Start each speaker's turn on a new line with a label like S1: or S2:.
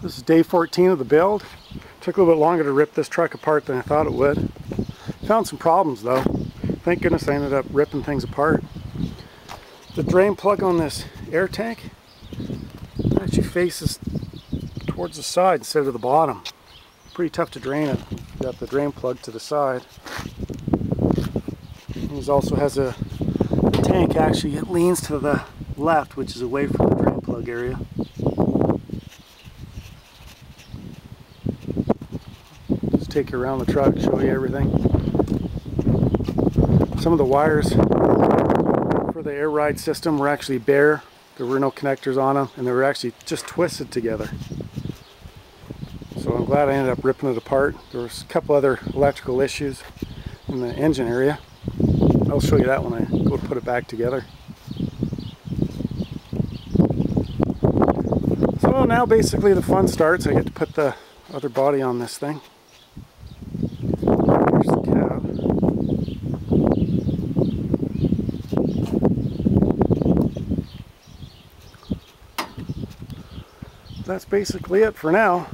S1: This is day 14 of the build. Took a little bit longer to rip this truck apart than I thought it would. Found some problems though. Thank goodness I ended up ripping things apart. The drain plug on this air tank actually faces towards the side instead of the bottom. Pretty tough to drain it. Got the drain plug to the side. It also has the tank actually, it leans to the left, which is away from the drain plug area. Just take you around the truck, show you everything. Some of the wires for the air ride system were actually bare. There were no connectors on them, and they were actually just twisted together. So I'm glad I ended up ripping it apart. There was a couple other electrical issues in the engine area. I'll show you that when I go put it back together. So now basically the fun starts. I get to put the other body on this thing. Here's the cab. That's basically it for now.